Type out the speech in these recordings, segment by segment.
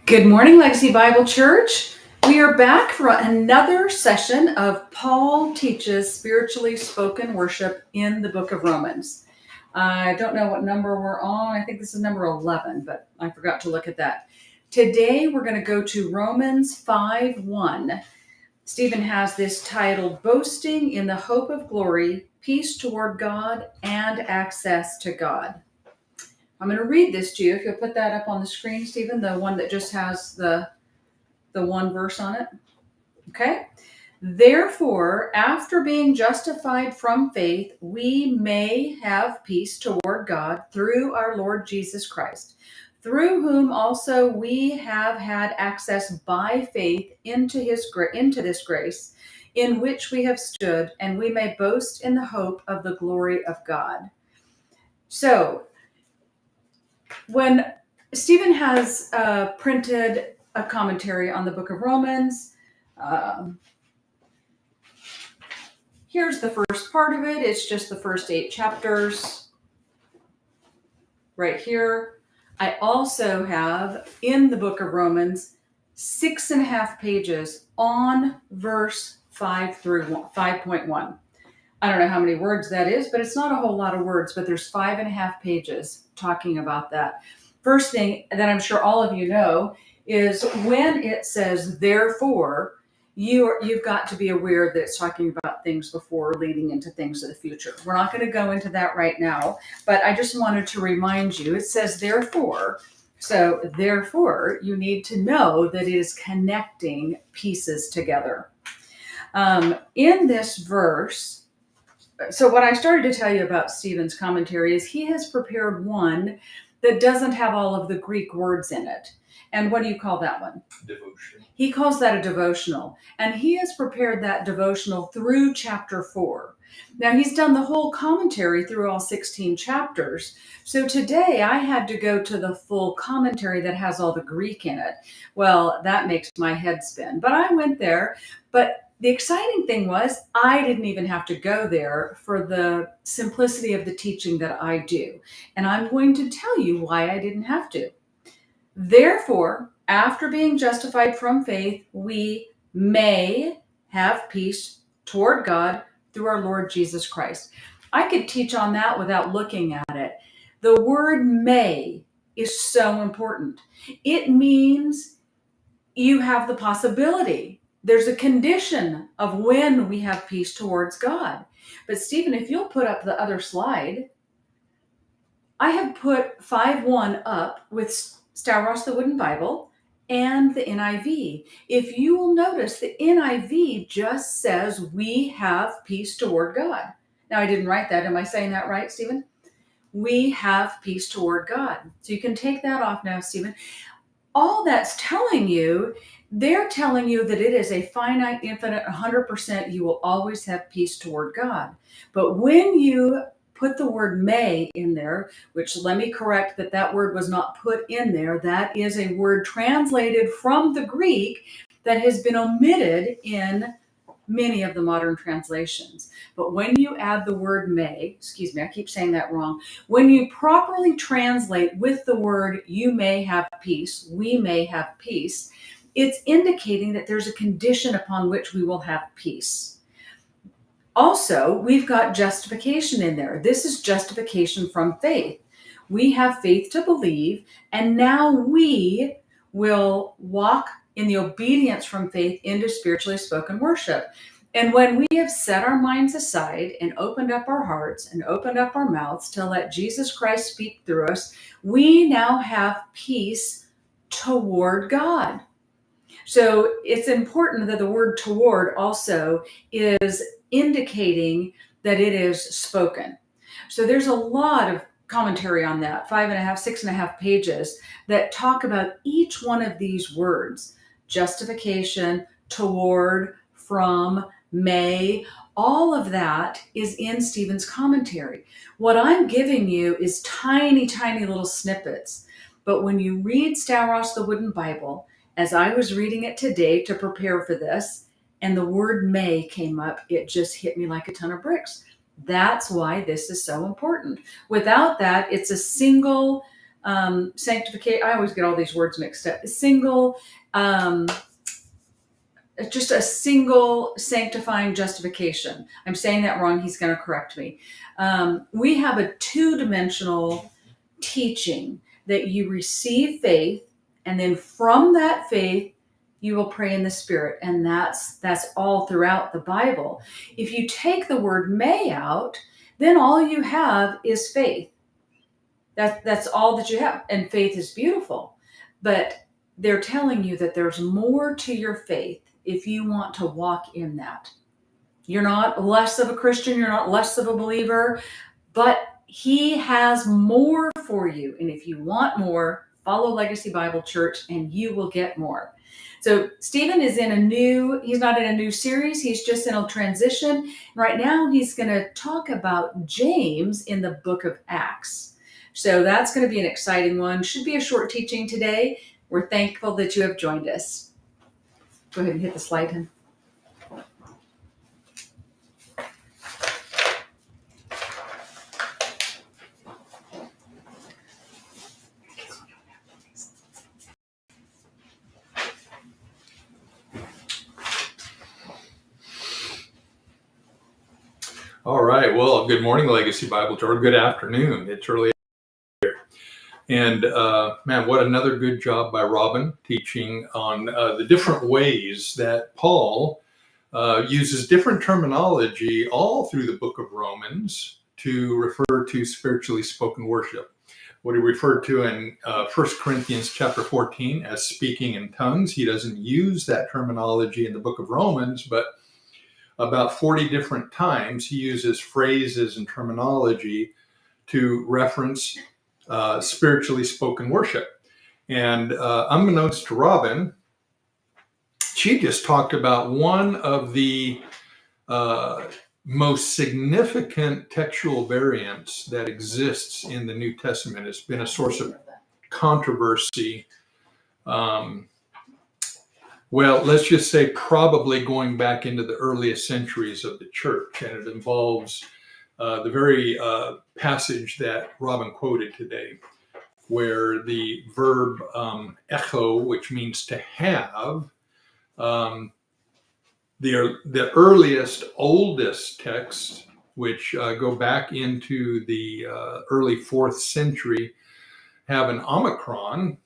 Good morning, Legacy Bible Church. We are back for another session of Paul Teaches Spiritually Spoken Worship in the book of Romans. I don't know what number we're on. I think this is number 11, but I forgot to look at that. Today we're going to go to Romans 5:1. Stephen has this titled, Boasting in the Hope of Glory, Peace Toward God, and Access to God. I'm going to read this to you. If you'll put that up on the screen, Stephen, the one that just has the one verse on it. Okay. Therefore, after being justified from faith, we may have peace toward God through our Lord Jesus Christ, through whom also we have had access by faith into this grace in which we have stood, and we may boast in the hope of the glory of God. So, when Stephen has printed a commentary on the book of Romans, here's the first part of it. It's just the first 8 chapters right here. I also have in the book of Romans 6.5 pages on verse 5 through 5.1. I don't know how many words that is, but it's not a whole lot of words, but there's 5.5 pages talking about that. First thing that I'm sure all of you know is when it says therefore, you've got to be aware that it's talking about things before leading into things of the future. We're not going to go into that right now, but I just wanted to remind you, it says therefore. So therefore, you need to know that it is connecting pieces together. In this verse, so what I started to tell you about Stephen's commentary is he has prepared one that doesn't have all of the Greek words in it. And what do you call that one? Devotional. He calls that a devotional. And he has prepared that devotional through chapter 4. Now, he's done the whole commentary through all 16 chapters. So today I had to go to the full commentary that has all the Greek in it. Well, that makes my head spin. But I went there. But the exciting thing was I didn't even have to go there for the simplicity of the teaching that I do. And I'm going to tell you why I didn't have to. Therefore, after being justified from faith, we may have peace toward God through our Lord Jesus Christ. I could teach on that without looking at it. The word may is so important. It means you have the possibility. There's a condition of when we have peace towards God. But Stephen, if you'll put up the other slide, I have put 5:1 up with Stavros the Wooden Bible and the NIV. If you will notice, the NIV just says we have peace toward God. Now, I didn't write that. Am I saying that right, Stephen? We have peace toward God. So you can take that off now, Stephen. All that's telling you, they're telling you that it is a finite, infinite, 100%, you will always have peace toward God. But when you put the word may in there, which let me correct that word was not put in there, that is a word translated from the Greek that has been omitted in many of the modern translations. But when you add the word may, excuse me, I keep saying that wrong. When you properly translate with the word you may have peace, we may have peace, it's indicating that there's a condition upon which we will have peace. Also, we've got justification in there. This is justification from faith. We have faith to believe, and now we will walk in the obedience from faith into spiritually spoken worship. And when we have set our minds aside and opened up our hearts and opened up our mouths to let Jesus Christ speak through us, we now have peace toward God. So it's important that the word toward also is indicating that it is spoken. So there's a lot of commentary on that, 5.5, 6.5 pages that talk about each one of these words: justification, toward, from, may. All of that is in Stephen's commentary. What I'm giving you is tiny, tiny little snippets. But when you read Stavros the Wooden Bible, as I was reading it today to prepare for this, and the word may came up, it just hit me like a ton of bricks. That's why this is so important. Without that, it's a single sanctification. I always get all these words mixed up. Single, just a single sanctifying justification. I'm saying that wrong. He's going to correct me. We have a two-dimensional teaching that you receive faith, and then from that faith, you will pray in the Spirit. And that's all throughout the Bible. If you take the word may out, then all you have is faith. That's all that you have. And faith is beautiful. But they're telling you that there's more to your faith if you want to walk in that. You're not less of a Christian, you're not less of a believer, but he has more for you. And if you want more, follow Legacy Bible Church and you will get more. So Stephen is he's not in a new series, he's just in a transition. Right now he's going to talk about James in the book of Acts. So that's going to be an exciting one. Should be a short teaching today. We're thankful that you have joined us. Go ahead and hit the slide, hun. All right. Well, good morning, Legacy Bible Church. Good afternoon. It's early here. And man, what another good job by Robin teaching on the different ways that Paul uses different terminology all through the book of Romans to refer to spiritually spoken worship. What he referred to in 1 Corinthians chapter 14 as speaking in tongues. He doesn't use that terminology in the book of Romans, but about 40 different times he uses phrases and terminology to reference spiritually spoken worship. And unbeknownst to Robin, she just talked about one of the most significant textual variants that exists in the New Testament. It's been a source of controversy. Well, let's just say probably going back into the earliest centuries of the church. And it involves the very passage that Robin quoted today, where the verb echo, which means to have, the earliest, oldest texts, which go back into the early 4th century, have an omicron,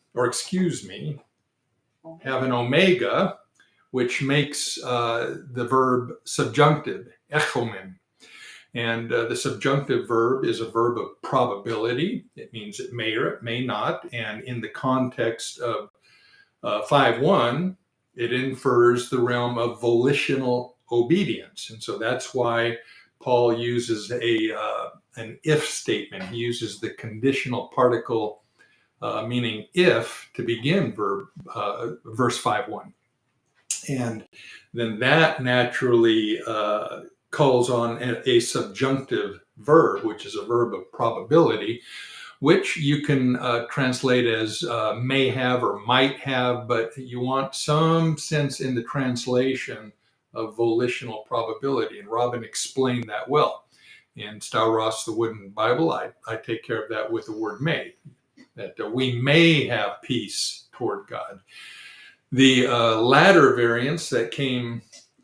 have an omega, which makes the verb subjunctive, echomen. And the subjunctive verb is a verb of probability. It means it may or it may not. And in the context of 5:1, it infers the realm of volitional obedience. And so that's why Paul uses an if statement. He uses the conditional particle meaning if to begin verse 5:1. And then that naturally calls on a subjunctive verb, which is a verb of probability, which you can translate as may have or might have, but you want some sense in the translation of volitional probability. And Robin explained that well. In Stauros, the Wooden Bible, I take care of that with the word may, that we may have peace toward God. The latter variants that came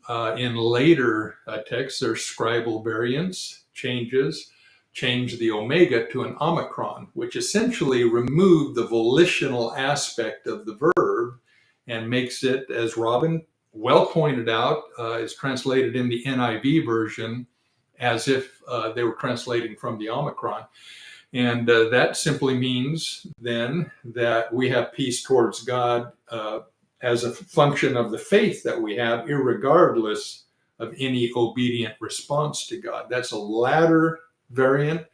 in later texts, their scribal variants, change the omega to an omicron, which essentially removed the volitional aspect of the verb and makes it, as Robin well pointed out, is translated in the NIV version as if they were translating from the omicron. And that simply means then that we have peace towards God as a function of the faith that we have, irregardless of any obedient response to God. That's a latter variant,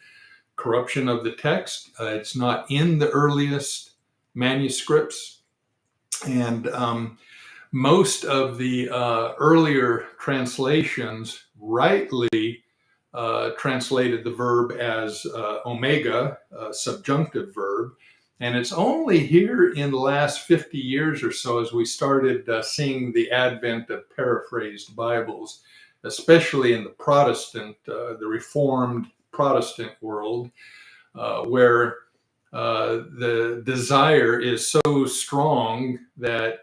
corruption of the text. It's not in the earliest manuscripts. And most of the earlier translations rightly translated the verb as omega, subjunctive verb. And it's only here in the last 50 years or so as we started seeing the advent of paraphrased Bibles, especially in the Protestant, the Reformed Protestant world, where the desire is so strong that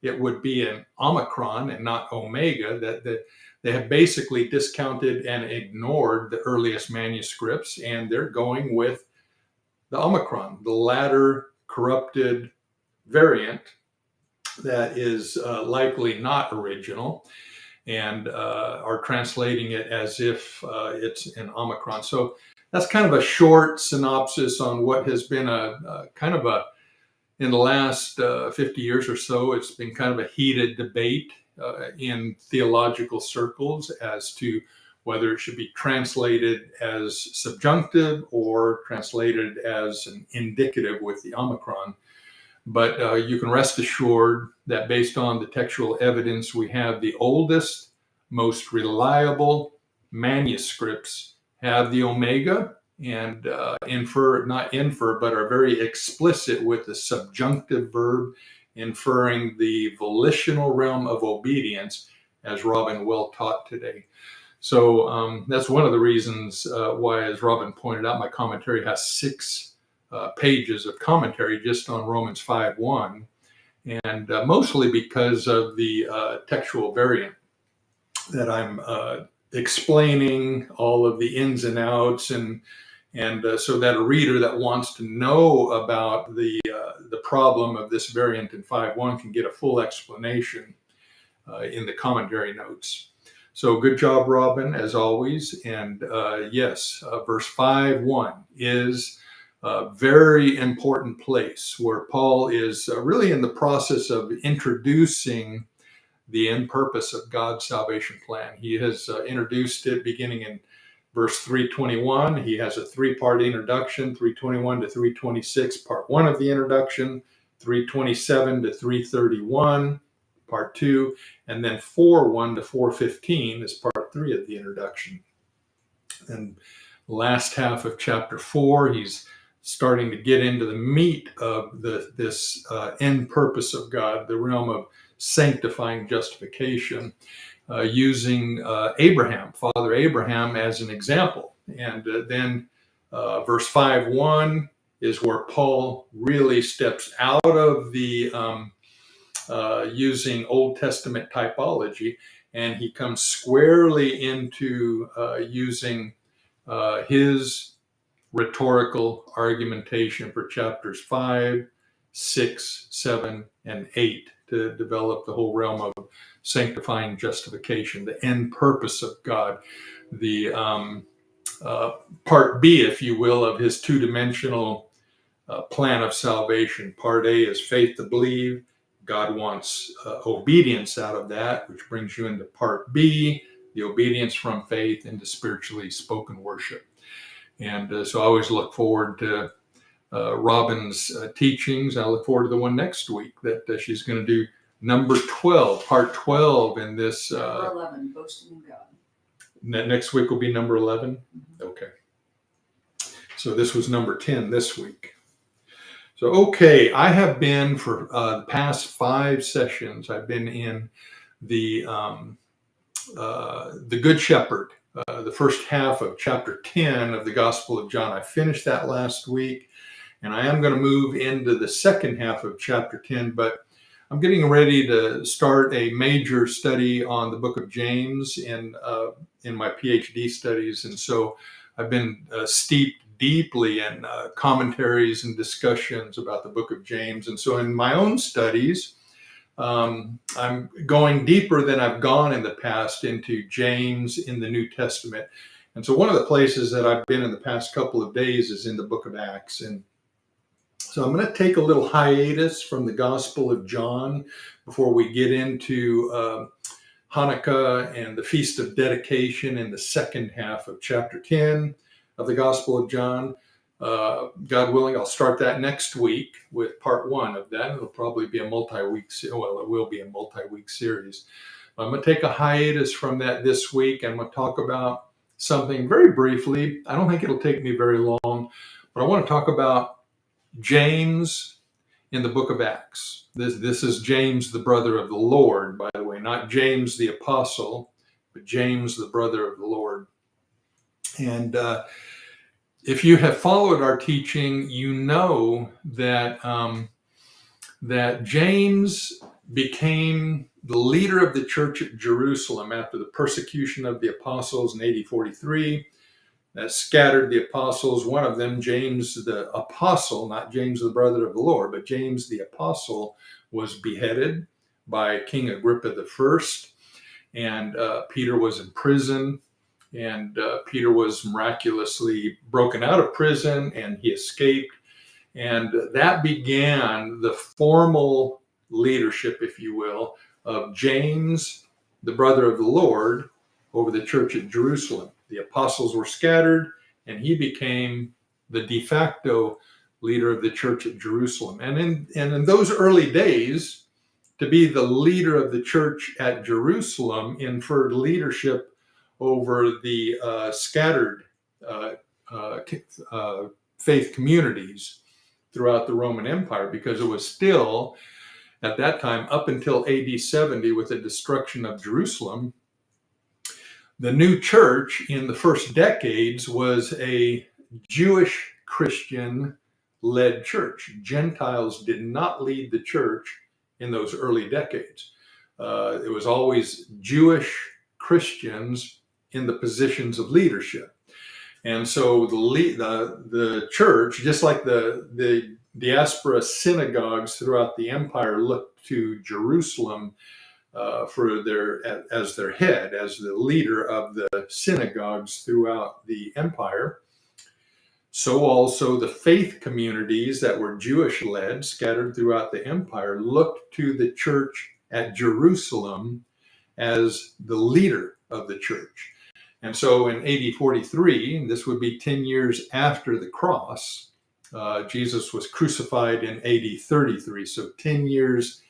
it would be an Omicron and not Omega, that they have basically discounted and ignored the earliest manuscripts, and they're going with the Omicron, the latter corrupted variant that is likely not original, and are translating it as if it's an Omicron. So that's kind of a short synopsis on what has been a kind of a, in the last 50 years or so, it's been kind of a heated debate in theological circles as to whether it should be translated as subjunctive or translated as an indicative with the Omicron. But you can rest assured that based on the textual evidence, we have the oldest, most reliable manuscripts have the Omega, and not infer, but are very explicit with the subjunctive verb, inferring the volitional realm of obedience, as Robin well taught today. So that's one of the reasons why, as Robin pointed out, my commentary has 6 pages of commentary just on Romans 5:1, and mostly because of the textual variant that I'm explaining all of the ins and outs, and so that a reader that wants to know about the problem of this variant in 5:1 can get a full explanation in the commentary notes. So good job, Robin, as always. And yes, verse 5:1 is a very important place where Paul is really in the process of introducing the end purpose of God's salvation plan. He has introduced it beginning in verse 321. He has a 3-part introduction, 321 to 326, part 1 of the introduction, 327 to 331, part 2, and then 4:1 to 4:15 is part 3 of the introduction. And the last half of chapter 4, he's starting to get into the meat of this end purpose of God, the realm of sanctifying justification, using Abraham, Father Abraham, as an example. And then verse 5:1 is where Paul really steps out of the using Old Testament typology, and he comes squarely into using his rhetorical argumentation for chapters 5, 6, 7, and 8 to develop the whole realm of sanctifying justification, the end purpose of God, the part B, if you will, of his 2-dimensional plan of salvation. Part A is faith to believe. God wants obedience out of that, which brings you into part B, the obedience from faith into spiritually spoken worship. And so I always look forward to Robin's teachings. I look forward to the one next week that she's going to do, number 12, part 12 in this. Number 11, boasting in God. Next week will be number 11? Mm-hmm. Okay. So this was number 10 this week. So, okay, I have been for the past 5 sessions, I've been in the Good Shepherd, the first half of chapter 10 of the Gospel of John. I finished that last week, and I am going to move into the second half of chapter 10, but I'm getting ready to start a major study on the book of James in my PhD studies, and so I've been steeped deeply in commentaries and discussions about the book of James. And so in my own studies, I'm going deeper than I've gone in the past into James in the New Testament. And so one of the places that I've been in the past couple of days is in the book of Acts. And so I'm going to take a little hiatus from the Gospel of John before we get into Hanukkah and the Feast of Dedication in the second half of chapter 10 of the Gospel of John. God willing, I'll start that next week with part 1 of that. It'll probably be a multi-week, well, it will be a multi-week series. I'm going to take a hiatus from that this week. I'm going to talk about something very briefly. I don't think it'll take me very long, but I want to talk about James in the book of Acts. This is James, the brother of the Lord, by the way, not James the apostle, but James, the brother of the Lord. And if you have followed our teaching, you know that that James became the leader of the church at Jerusalem after the persecution of the apostles in AD 43. That scattered the apostles. One of them, James the apostle, not James the brother of the Lord, but James the apostle, was beheaded by King Agrippa the First, and Peter was in prison. And Peter was miraculously broken out of prison, and he escaped. And that began the formal leadership, if you will, of James, the brother of the Lord, over the church at Jerusalem. The apostles were scattered, and he became the de facto leader of the church at Jerusalem. And in those early days, to be the leader of the church at Jerusalem inferred leadership over the scattered faith communities throughout the Roman Empire, because it was still, at that time, up until AD 70, with the destruction of Jerusalem, the new church in the first decades was a Jewish Christian led church. Gentiles did not lead the church in those early decades. It was always Jewish Christians in the positions of leadership. And so the church, just like the diaspora synagogues throughout the empire, looked to Jerusalem as their head, as the leader of the synagogues throughout the empire. So also the faith communities that were Jewish led, scattered throughout the empire, looked to the church at Jerusalem as the leader of the church. And so in AD 43, and this would be 10 years after the cross, Jesus was crucified in AD 33. So 10 years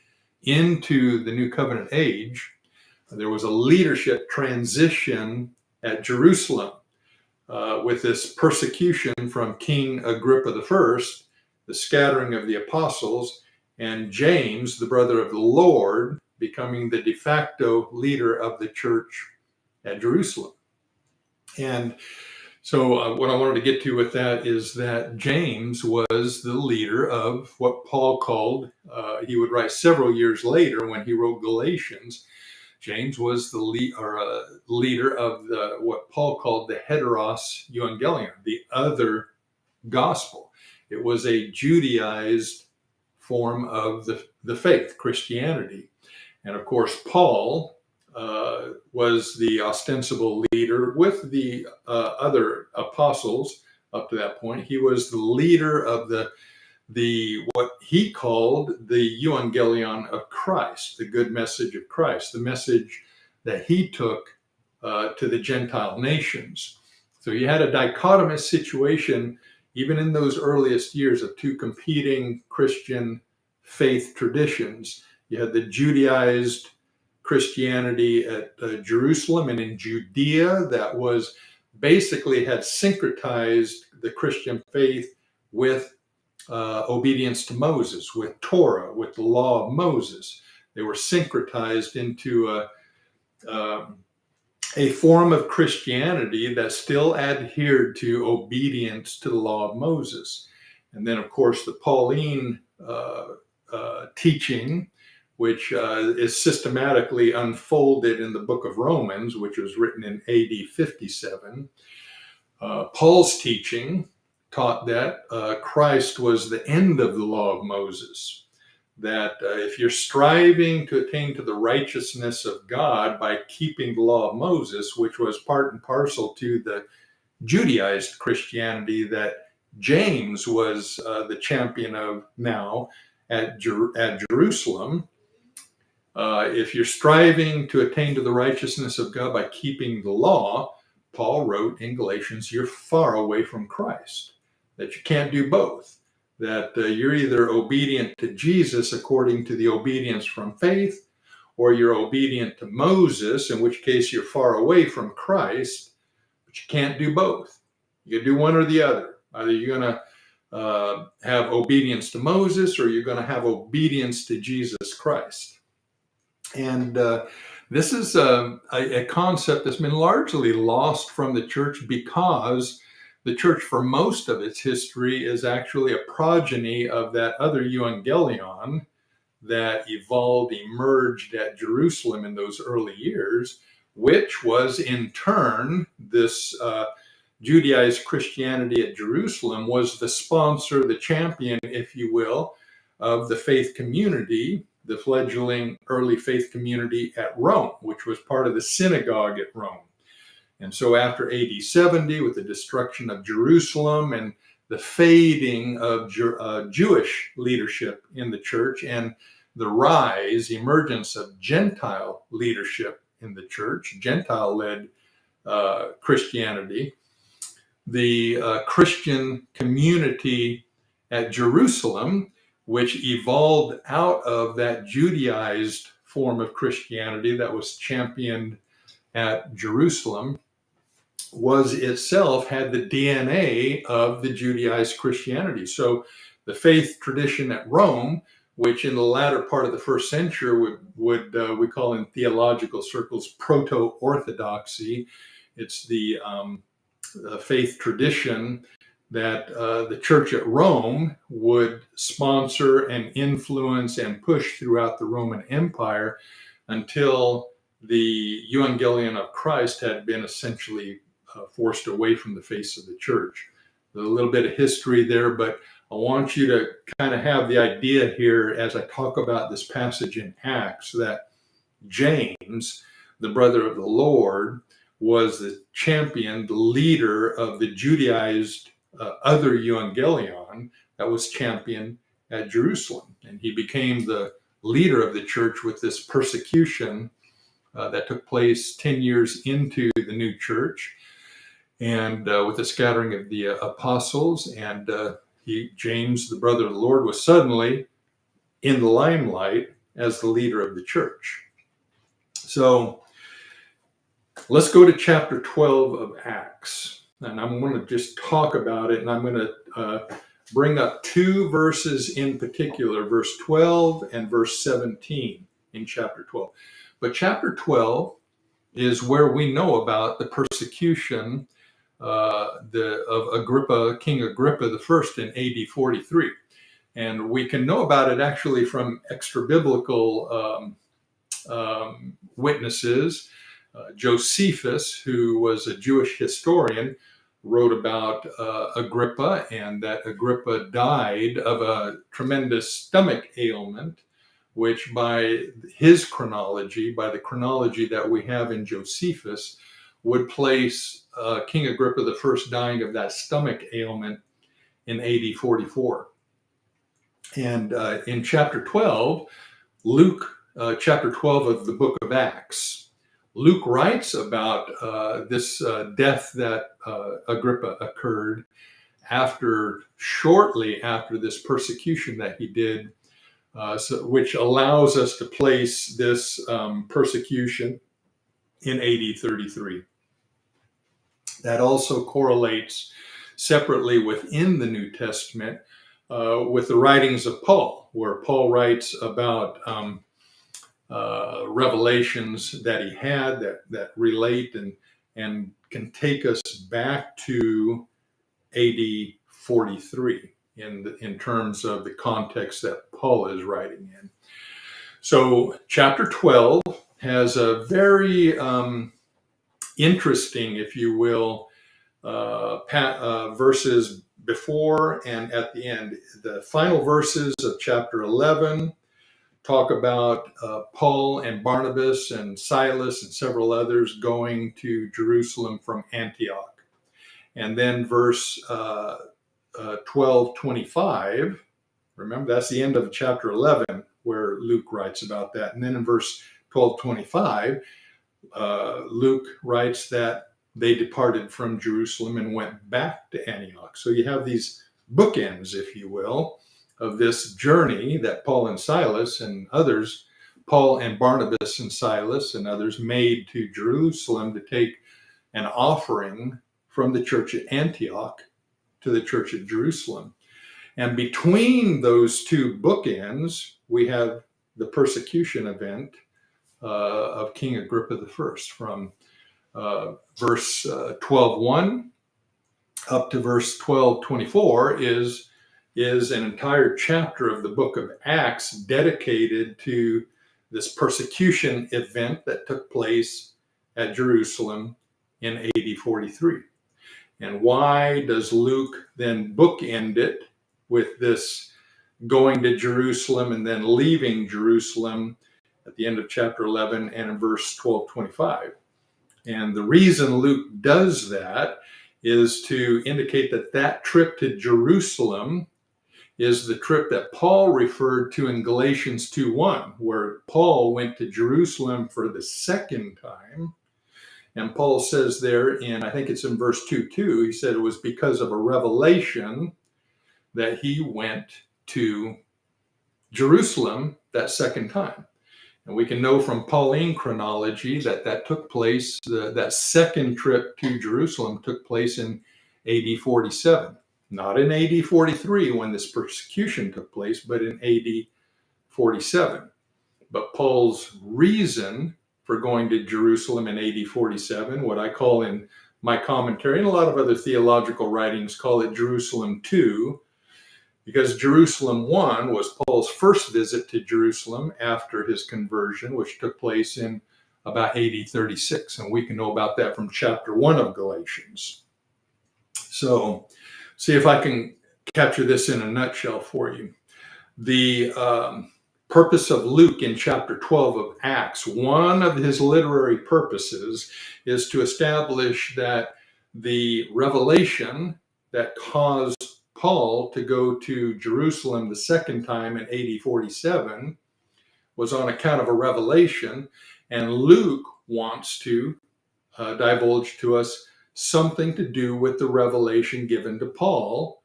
into the New Covenant age, there was a leadership transition at Jerusalem with this persecution from King Agrippa I, the scattering of the apostles, and James, the brother of the Lord, becoming the de facto leader of the church at Jerusalem. And so what I wanted to get to with that is that James was the leader of what Paul called, he would write several years later when he wrote Galatians, James was the leader of what Paul called the heteros euangelion, the other gospel. It was a Judaized form of the faith, Christianity. And of course, Paul was the ostensible leader with the other apostles up to that point. He was the leader of the what he called the euangelion of Christ, the good message of Christ, the message that he took to the Gentile nations. So you had a dichotomous situation, even in those earliest years, of two competing Christian faith traditions. You had the Judaized Christianity at Jerusalem and in Judea that was basically had syncretized the Christian faith with obedience to Moses, with Torah, with the law of Moses. They were syncretized into a form of Christianity that still adhered to obedience to the law of Moses. And then, of course, the Pauline teaching, which is systematically unfolded in the book of Romans, which was written in AD 57. Paul's teaching taught that Christ was the end of the law of Moses, that if you're striving to attain to the righteousness of God by keeping the law of Moses, which was part and parcel to the Judaized Christianity that James was the champion of now at Jerusalem, if you're striving to attain to the righteousness of God by keeping the law, Paul wrote in Galatians, you're far away from Christ, that you can't do both, that you're either obedient to Jesus according to the obedience from faith, or you're obedient to Moses, in which case you're far away from Christ, but you can't do both. You can do one or the other. Either you're going to have obedience to Moses, or you're going to have obedience to Jesus Christ. And this is a concept that's been largely lost from the church because the church for most of its history is actually a progeny of that other euangelion that emerged at Jerusalem in those early years, which was in turn this Judaized Christianity at Jerusalem was the sponsor, the champion, if you will, of the faith community, the fledgling early faith community at Rome, which was part of the synagogue at Rome. And so after AD 70, with the destruction of Jerusalem and the fading of Jewish leadership in the church and the emergence of Gentile leadership in the church, Gentile-led Christianity, the Christian community at Jerusalem, which evolved out of that Judaized form of Christianity that was championed at Jerusalem, was itself had the DNA of the Judaized Christianity. So the faith tradition at Rome, which in the latter part of the first century would we call in theological circles proto-orthodoxy. It's the faith tradition that the church at Rome would sponsor and influence and push throughout the Roman Empire until the Evangelion of Christ had been essentially forced away from the face of the church. A little bit of history there, but I want you to kind of have the idea here as I talk about this passage in Acts that James, the brother of the Lord, was the champion, the leader of the Judaized other Evangelion that was championed at Jerusalem. And he became the leader of the church with this persecution that took place 10 years into the new church, and with the scattering of the apostles. And James, the brother of the Lord, was suddenly in the limelight as the leader of the church. So let's go to chapter 12 of Acts. And I'm going to just talk about it, and I'm going to bring up two verses in particular, verse 12 and verse 17 in chapter 12. But chapter 12 is where we know about the persecution of Agrippa, King Agrippa I in AD 43. And we can know about it actually from extra-biblical witnesses. Josephus, who was a Jewish historian, wrote about Agrippa, and that Agrippa died of a tremendous stomach ailment, which by his chronology, by the chronology that we have in Josephus, would place King Agrippa I dying of that stomach ailment in AD 44. And in chapter 12, Luke, chapter 12 of the book of Acts, Luke writes about this death that Agrippa occurred shortly after this persecution that he did, which allows us to place this persecution in AD 33. That also correlates separately within the New Testament with the writings of Paul, where Paul writes about revelations that he had that relate and can take us back to AD 43 in terms of the context that Paul is writing in. So chapter 12 has a very interesting, if you will, verses before and at the end. The final verses of chapter 11 talk about Paul and Barnabas and Silas and several others going to Jerusalem from Antioch. And then verse 12:25, remember that's the end of chapter 11 where Luke writes about that. And then in verse 12:25, Luke writes that they departed from Jerusalem and went back to Antioch. So you have these bookends, if you will, of this journey that Paul and Silas and others, Paul and Barnabas and Silas and others made to Jerusalem to take an offering from the church at Antioch to the church at Jerusalem. And between those two bookends, we have the persecution event of King Agrippa I from verse 12:1 up to verse 12:24 is an entire chapter of the book of Acts dedicated to this persecution event that took place at Jerusalem in AD 43. And why does Luke then bookend it with this going to Jerusalem and then leaving Jerusalem at the end of chapter 11 and in verse 12:25? And the reason Luke does that is to indicate that that trip to Jerusalem is the trip that Paul referred to in Galatians 2:1, where Paul went to Jerusalem for the second time. And Paul says there in, I think it's in verse 2:2, he said it was because of a revelation that he went to Jerusalem that second time. And we can know from Pauline chronology that that took place, that second trip to Jerusalem took place in AD 47. Not in AD 43 when this persecution took place, but in AD 47. But Paul's reason for going to Jerusalem in AD 47, what I call in my commentary and a lot of other theological writings call it Jerusalem 2, because Jerusalem 1 was Paul's first visit to Jerusalem after his conversion, which took place in about AD 36. And we can know about that from chapter 1 of Galatians. So, see if I can capture this in a nutshell for you. The purpose of Luke in chapter 12 of Acts, one of his literary purposes is to establish that the revelation that caused Paul to go to Jerusalem the second time in AD 47 was on account of a revelation, and Luke wants to divulge to us something to do with the revelation given to Paul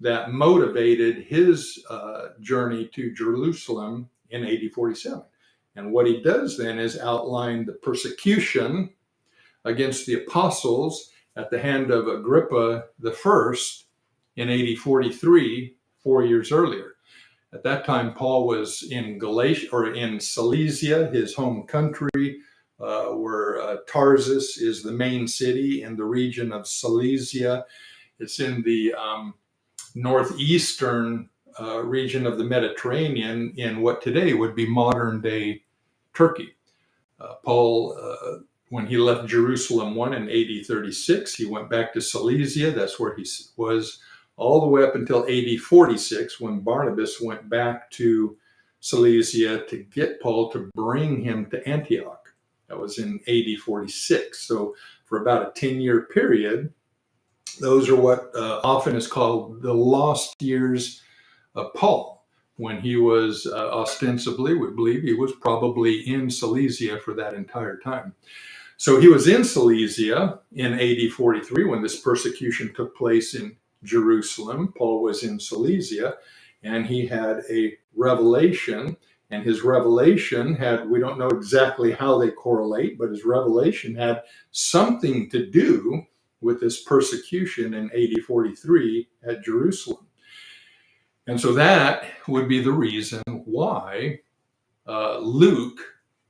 that motivated his journey to Jerusalem in AD 47. And what he does then is outline the persecution against the apostles at the hand of Agrippa I in AD 43, 4 years earlier. At that time, Paul was in Galatia or in Cilicia, his home country, where Tarsus is the main city in the region of Cilicia. It's in the northeastern region of the Mediterranean in what today would be modern day Turkey. Paul, when he left Jerusalem 1 in AD 36, he went back to Cilicia. That's where he was all the way up until AD 46, when Barnabas went back to Cilicia to get Paul to bring him to Antioch. That was in AD 46. So for about a 10-year period, those are what often is called the lost years of Paul, when he was ostensibly, we believe he was probably in Cilicia for that entire time. So he was in Cilicia in AD 43 when this persecution took place in Jerusalem. Paul was in Cilicia, and he had a revelation, and his revelation had, we don't know exactly how they correlate, but his revelation had something to do with this persecution in AD 43 at Jerusalem. And so that would be the reason why Luke,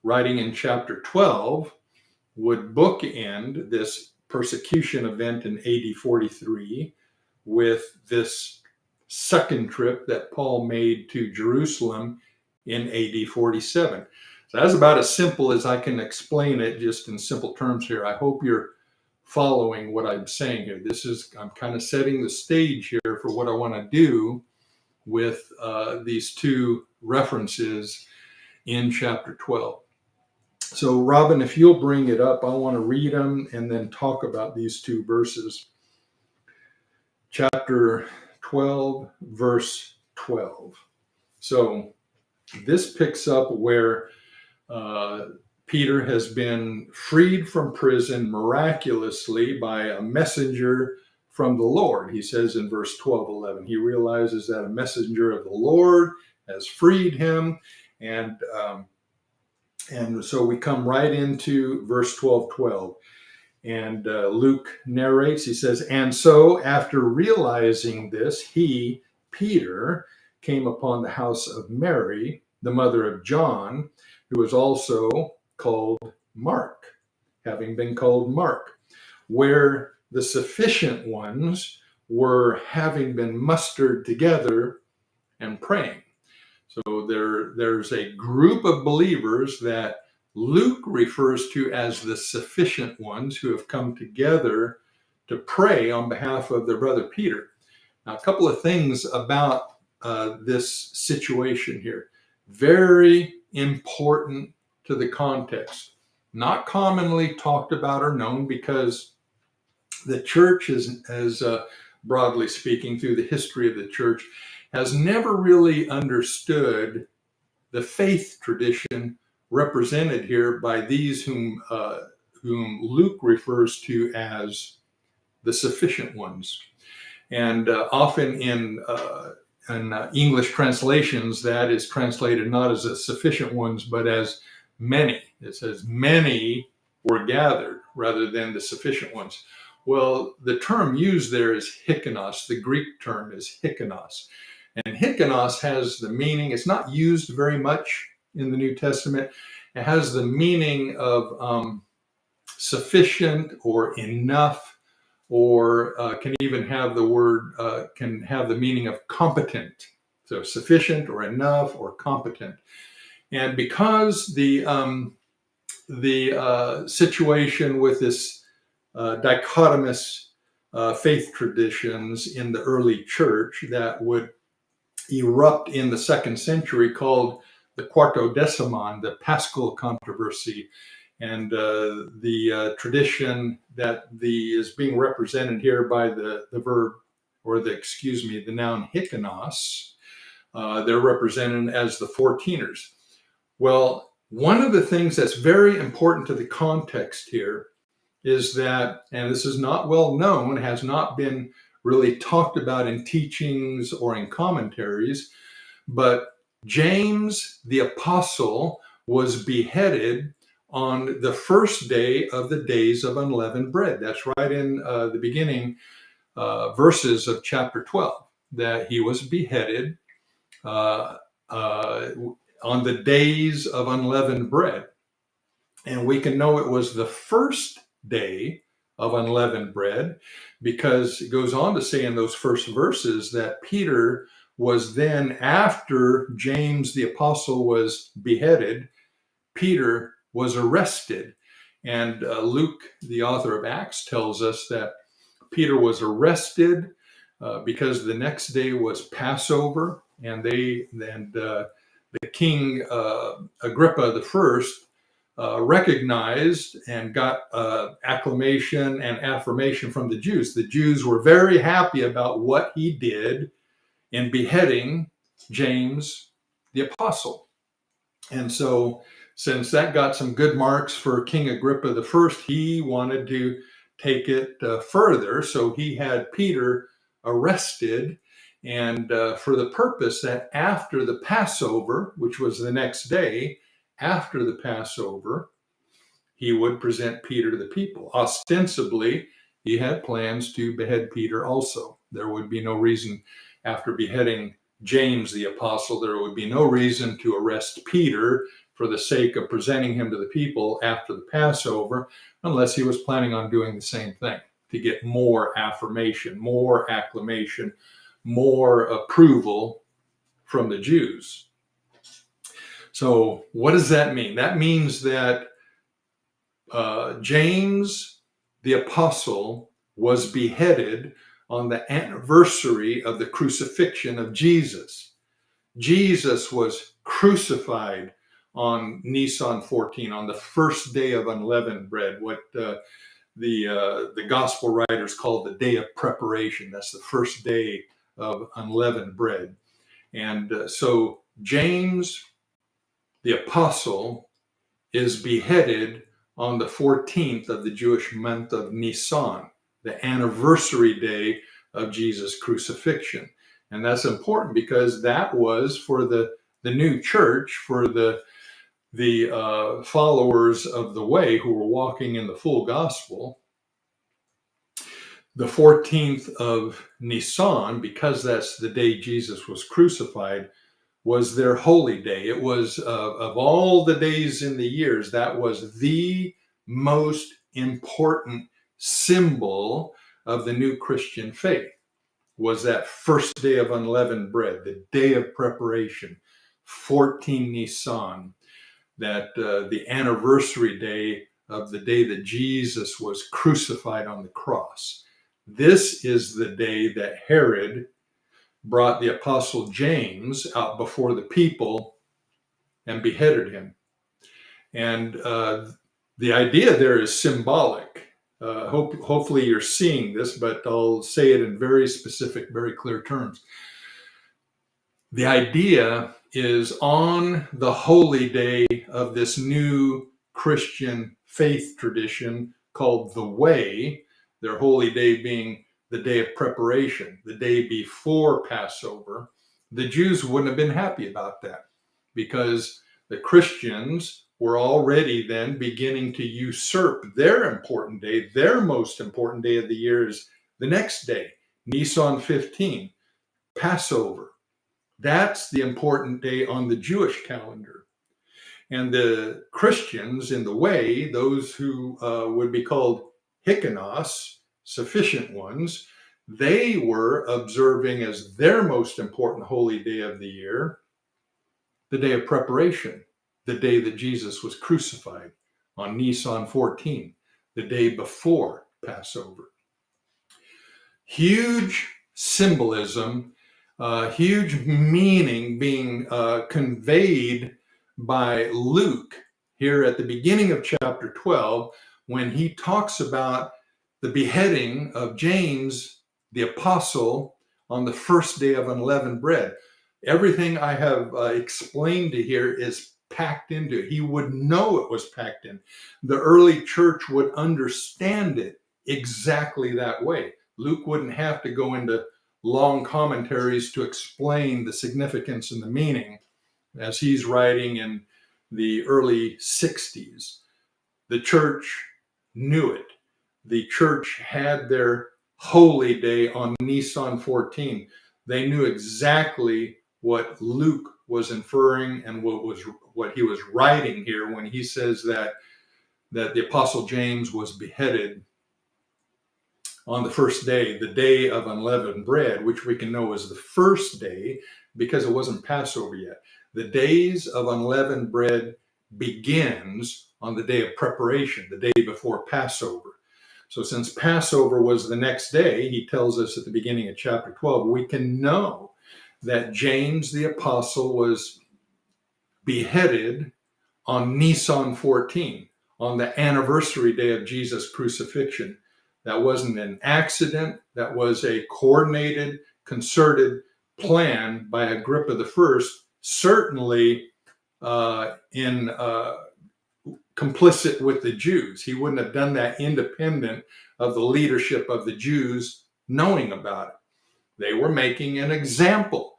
writing in chapter 12, would bookend this persecution event in AD 43 with this second trip that Paul made to Jerusalem in AD 47. So that's about as simple as I can explain it, just in simple terms here. I hope you're following what I'm saying here. I'm kind of setting the stage here for what I want to do with these two references in chapter 12. So Robin, if you'll bring it up, I want to read them and then talk about these two verses. Chapter 12, verse 12. So this picks up where Peter has been freed from prison miraculously by a messenger from the Lord. He says in verse 12:11, he realizes that a messenger of the Lord has freed him. And so we come right into verse 12:12. And Luke narrates, he says, and so after realizing this, he, Peter, came upon the house of Mary, the mother of John, who was also called Mark, having been called Mark, where the sufficient ones were having been mustered together and praying. So there's a group of believers that Luke refers to as the sufficient ones who have come together to pray on behalf of their brother Peter. Now, a couple of things about this situation here. Very important to the context. Not commonly talked about or known because the church is, as broadly speaking, through the history of the church, has never really understood the faith tradition represented here by these whom Luke refers to as the sufficient ones. And often in English translations, that is translated not as the sufficient ones, but as many. It says many were gathered rather than the sufficient ones. Well, the term used there is hikanos. The Greek term is hikanos. And hikanos has the meaning, it's not used very much in the New Testament. It has the meaning of sufficient or enough, or can even have the word, can have the meaning of competent. So sufficient or enough or competent. And because the situation with this dichotomous faith traditions in the early church that would erupt in the 2nd century, called the Quartodecimon, the Paschal controversy, and the tradition that is being represented here by the verb, or the noun hikanos. They're represented as the 14ers. Well, one of the things that's very important to the context here is that, and this is not well known, has not been really talked about in teachings or in commentaries, but James the Apostle was beheaded on the first day of the days of unleavened bread. That's right in the beginning verses of chapter 12, that he was beheaded on the days of unleavened bread. And we can know it was the first day of unleavened bread because it goes on to say in those first verses that Peter was then, after James the Apostle was beheaded, Peter was arrested. And Luke, the author of Acts, tells us that Peter was arrested because the next day was Passover, and the king Agrippa the First recognized and got acclamation and affirmation from the Jews. The Jews were very happy about what he did in beheading James the Apostle. And so, since that got some good marks for King Agrippa the First, he wanted to take it further. So he had Peter arrested, and for the purpose that after the Passover, which was the next day, after the Passover, he would present Peter to the people. Ostensibly, he had plans to behead Peter also. There would be no reason, after beheading James the Apostle, there would be no reason to arrest Peter for the sake of presenting him to the people after the Passover, unless he was planning on doing the same thing to get more affirmation, more acclamation, more approval from the Jews. So what does that mean? That means that James the Apostle was beheaded on the anniversary of the crucifixion of Jesus. Jesus was crucified on Nisan 14, on the first day of unleavened bread, what the gospel writers call the day of preparation. That's the first day of unleavened bread. And so James the Apostle is beheaded on the 14th of the Jewish month of Nisan, the anniversary day of Jesus' crucifixion. And that's important because that was for the new church, for the followers of the way who were walking in the full gospel. The 14th of Nisan, because that's the day Jesus was crucified, was their holy day. It was, of all the days in the years, that was the most important symbol of the new Christian faith was that first day of unleavened bread, the day of preparation, 14 Nisan, that the anniversary day of the day that Jesus was crucified on the cross. This is the day that Herod brought the apostle James out before the people and beheaded him. And the idea there is symbolic. Hopefully you're seeing this, but I'll say it in very specific, very clear terms. The idea is on the holy day of this new Christian faith tradition called the Way, their holy day being the day of preparation, the day before Passover. The Jews wouldn't have been happy about that because the Christians were already then beginning to usurp their important day. Their most important day of the year is the next day, Nisan 15, Passover. That's the important day on the Jewish calendar. And the Christians in the Way, those who would be called hikanos, sufficient ones, they were observing as their most important holy day of the year, the day of preparation, the day that Jesus was crucified on Nisan 14, the day before Passover. Huge symbolism, huge meaning being conveyed by Luke here at the beginning of chapter 12 when he talks about the beheading of James the apostle on the first day of unleavened bread. Everything I have explained to here is packed into it. He would know it was packed in. The early church would understand it exactly that way. Luke wouldn't have to go into long commentaries to explain the significance and the meaning as he's writing in the early 60s. The church knew it. The church had their holy day on Nisan 14. They knew exactly what Luke was inferring and what he was writing here when he says that the apostle James was beheaded on the first day, the day of unleavened bread, which we can know is the first day because it wasn't Passover yet. The days of unleavened bread begins on the day of preparation, the day before Passover. So since Passover was the next day, he tells us at the beginning of chapter 12, we can know that James the apostle was beheaded on Nisan 14, on the anniversary day of Jesus' crucifixion. That wasn't an accident. That was a coordinated, concerted plan by Agrippa I, certainly complicit with the Jews. He wouldn't have done that independent of the leadership of the Jews knowing about it. They were making an example.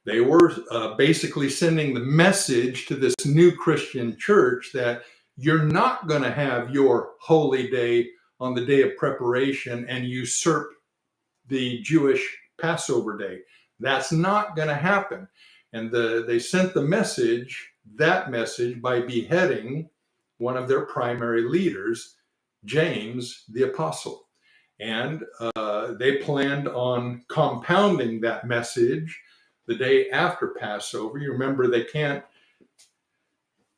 They were basically sending the message to this new Christian church that you're not going to have your holy day on the day of preparation and usurp the Jewish Passover day. That's not going to happen. And they sent the message, that message, by beheading one of their primary leaders, James the apostle. And they planned on compounding that message the day after Passover. You remember,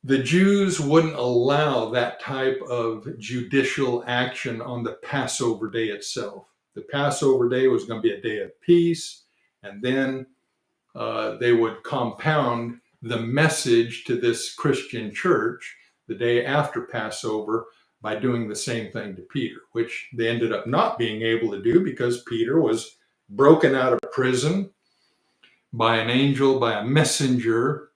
the Jews wouldn't allow that type of judicial action on the Passover day itself. The Passover day was going to be a day of peace, and then they would compound the message to this Christian church the day after Passover by doing the same thing to Peter, which they ended up not being able to do because Peter was broken out of prison by an angel, by a messenger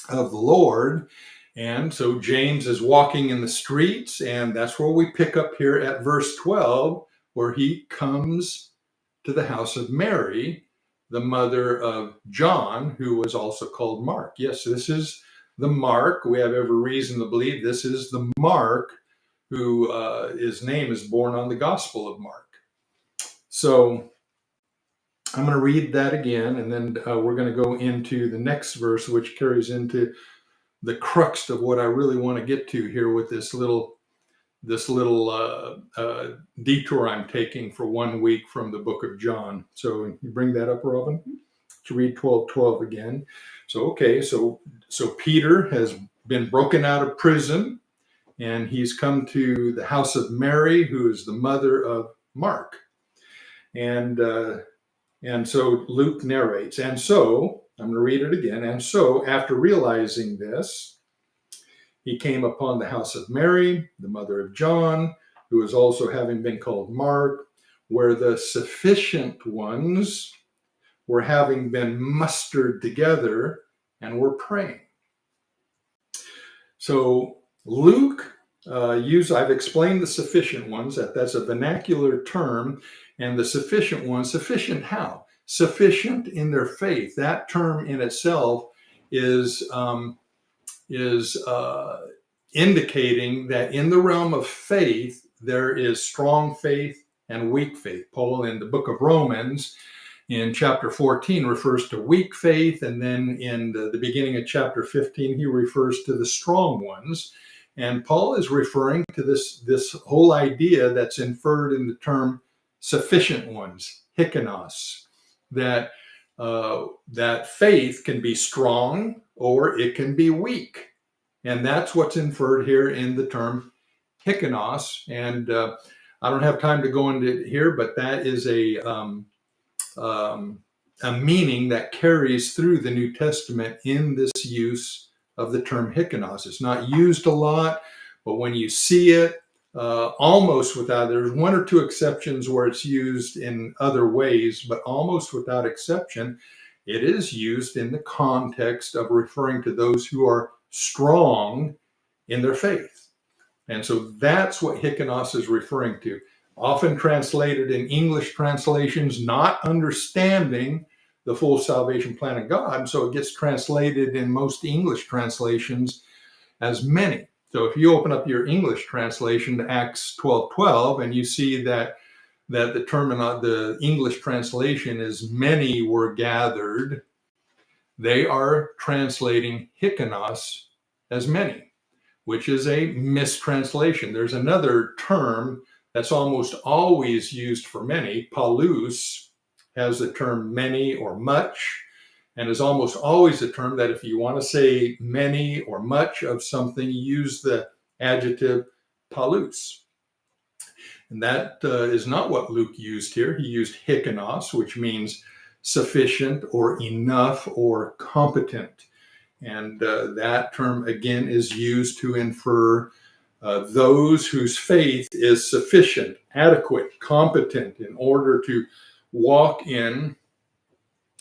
of the Lord. And so James is walking in the streets, and that's where we pick up here at verse 12, where he comes to the house of Mary, the mother of John, who was also called Mark. Yes, this is the Mark. We have every reason to believe this is the Mark who his name is born on the Gospel of Mark. So I'm going to read that again, and then we're going to go into the next verse, which carries into the crux of what I really want to get to here with this little this little detour I'm taking for 1 week from the book of John. So you bring that up, Robin, to read 12:12 again. So, okay, so Peter has been broken out of prison, and he's come to the house of Mary, who is the mother of Mark. And so Luke narrates, and so, I'm going to read it again, and so after realizing this, he came upon the house of Mary, the mother of John, who was also having been called Mark, where the sufficient ones were having been mustered together and were praying. So Luke I've explained the sufficient ones, that's a vernacular term, and the sufficient ones, sufficient how? Sufficient in their faith. That term in itself is indicating that in the realm of faith, there is strong faith and weak faith. Paul in the book of Romans in chapter 14 refers to weak faith, and then in the beginning of chapter 15, he refers to the strong ones. And Paul is referring to this whole idea that's inferred in the term sufficient ones, hikanos, that faith can be strong or it can be weak. And that's what's inferred here in the term hikanos. And I don't have time to go into it here, but that is a meaning that carries through the New Testament in this use of the term hikanos. It's not used a lot, but when you see it, almost without, there's one or two exceptions where it's used in other ways, but almost without exception, it is used in the context of referring to those who are strong in their faith. And so that's what hikanos is referring to. Often translated in English translations, not understanding the full salvation plan of God. So it gets translated in most English translations as many. So if you open up your English translation to Acts 12:12, and you see that the term, the English translation is many were gathered, they are translating hikanos as many, which is a mistranslation. There's another term that's almost always used for many. Paulus has the term many or much, and is almost always a term that if you want to say many or much of something, you use the adjective paulus. And that is not what Luke used here. He used hikanos, which means sufficient or enough or competent. And that term, again, is used to infer those whose faith is sufficient, adequate, competent in order to walk in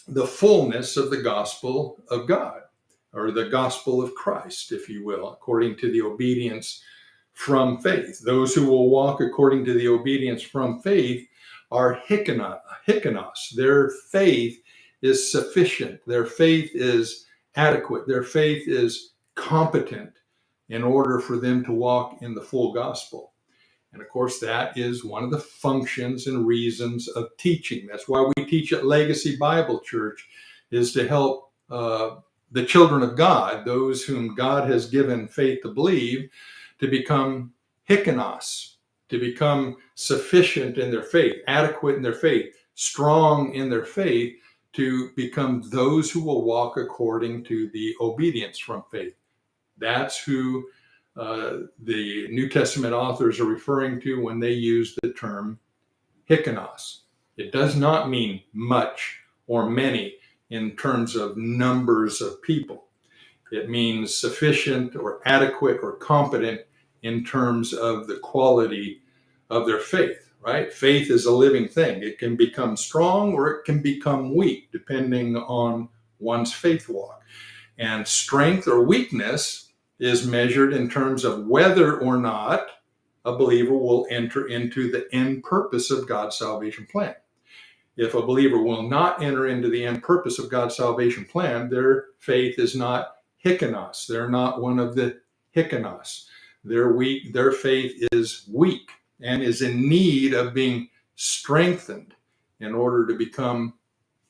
the fullness of the gospel of God, or the gospel of Christ, if you will, according to the obedience from faith. Those who will walk according to the obedience from faith are hikanos. Their faith is sufficient. Their faith is adequate. Their faith is competent in order for them to walk in the full gospel. And of course, that is one of the functions and reasons of teaching. That's why we teach at Legacy Bible Church, is to help the children of God, those whom God has given faith to believe, to become hikanos, to become sufficient in their faith, adequate in their faith, strong in their faith, to become those who will walk according to the obedience from faith. That's who the New Testament authors are referring to when they use the term hikanos. It does not mean much or many in terms of numbers of people. It means sufficient or adequate or competent in terms of the quality of their faith, right? Faith is a living thing. It can become strong or it can become weak, depending on one's faith walk. And strength or weakness is measured in terms of whether or not a believer will enter into the end purpose of God's salvation plan. If a believer will not enter into the end purpose of God's salvation plan, their faith is not hikanos. They're not one of the hikanos. They're weak. Their faith is weak and is in need of being strengthened in order to become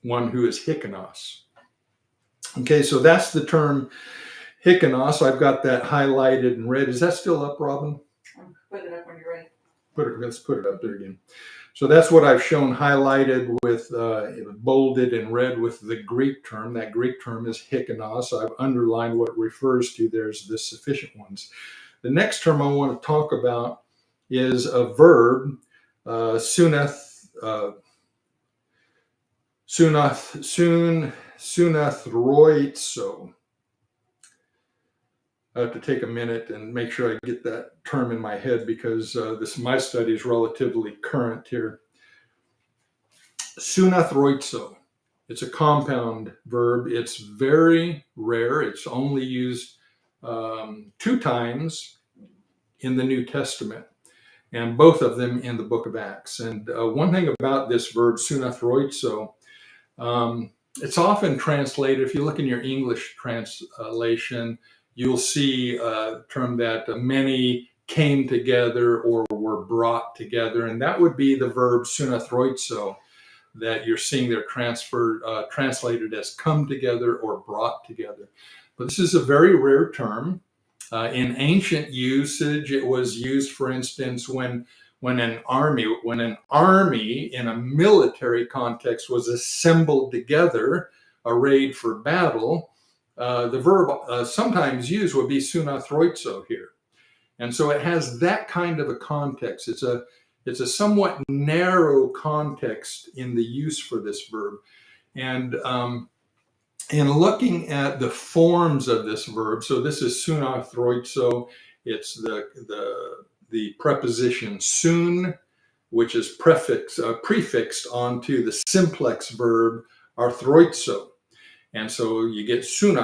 one who is hikanos. Okay, so that's the term hikanos. I've got that highlighted in red. Is that still up, Robin? Put it up when you're ready. Let's put it up there again. So that's what I've shown highlighted with bolded in red with the Greek term. That Greek term is hikanos. I've underlined what it refers to. There's the sufficient ones. The next term I want to talk about is a verb, sunathroitzo. I have to take a minute and make sure I get that term in my head because my study is relatively current here. Sunathroitzo. It's a compound verb. It's very rare. It's only used 2 times in the New Testament, and both of them in the book of Acts. And one thing about this verb, sunathroitzo, it's often translated, if you look in your English translation, you'll see a term that many came together or were brought together, and that would be the verb sunathroitzo that you're seeing there translated as come together or brought together. But this is a very rare term. In ancient usage, it was used, for instance, when an army in a military context was assembled together, arrayed for battle. The verb sometimes used would be sunathroitzo here. And so it has that kind of a context. It's a somewhat narrow context in the use for this verb. And in looking at the forms of this verb, so this is sunathroitzo. It's the preposition sun, which is prefixed onto the simplex verb arthroitzo. And so you get sun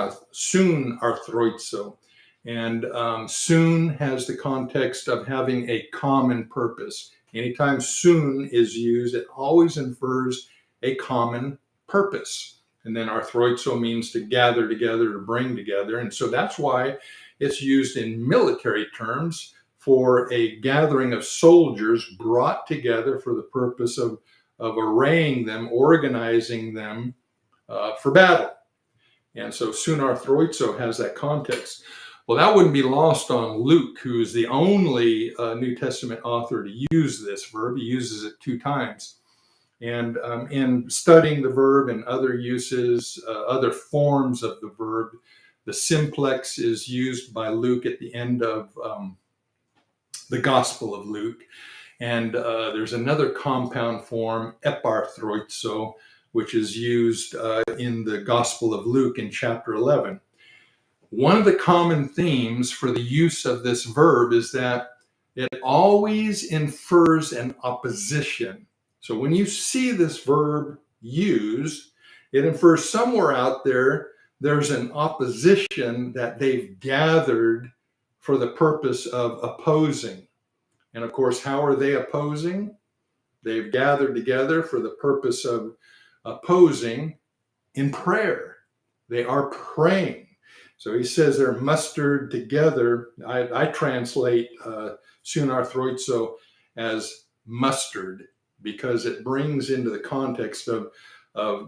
arthroitzo. And sun has the context of having a common purpose. Anytime sun is used, it always infers a common purpose. And then arthroitzo means to gather together, to bring together. And so that's why it's used in military terms for a gathering of soldiers brought together for the purpose of arraying them, organizing them for battle. And so sun arthroitzo has that context. Well, that wouldn't be lost on Luke, who is the only New Testament author to use this verb. He uses it 2 times. And in studying the verb and other uses, other forms of the verb, the simplex is used by Luke at the end of the Gospel of Luke. And there's another compound form, eparthroitzo, which is used in the Gospel of Luke in chapter 11. One of the common themes for the use of this verb is that it always infers an opposition. So when you see this verb used, it infers somewhere out there's an opposition that they've gathered for the purpose of opposing. And of course, how are they opposing? They've gathered together for the purpose of opposing in prayer. They are praying. So he says they're mustered together. I translate sun arthroitzo as mustered because it brings into the context of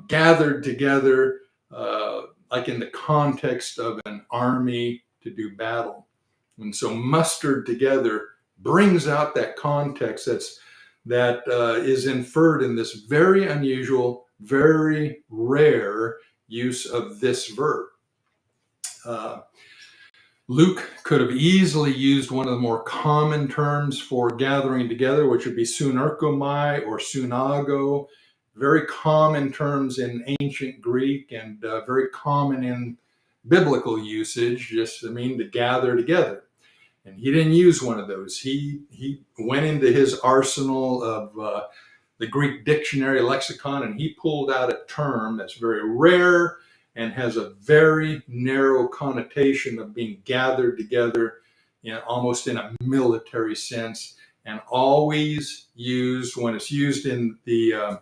gathered together, like in the context of an army to do battle. And so mustered together brings out that context that is inferred in this very unusual, very rare use of this verb. Luke could have easily used one of the more common terms for gathering together, which would be sunerkomai or sunago, very common terms in ancient Greek and very common in biblical usage, just to mean to gather together. And he didn't use one of those. He went into his arsenal of the Greek dictionary lexicon, and he pulled out a term that's very rare and has a very narrow connotation of being gathered together almost in a military sense, and always used when it's used in the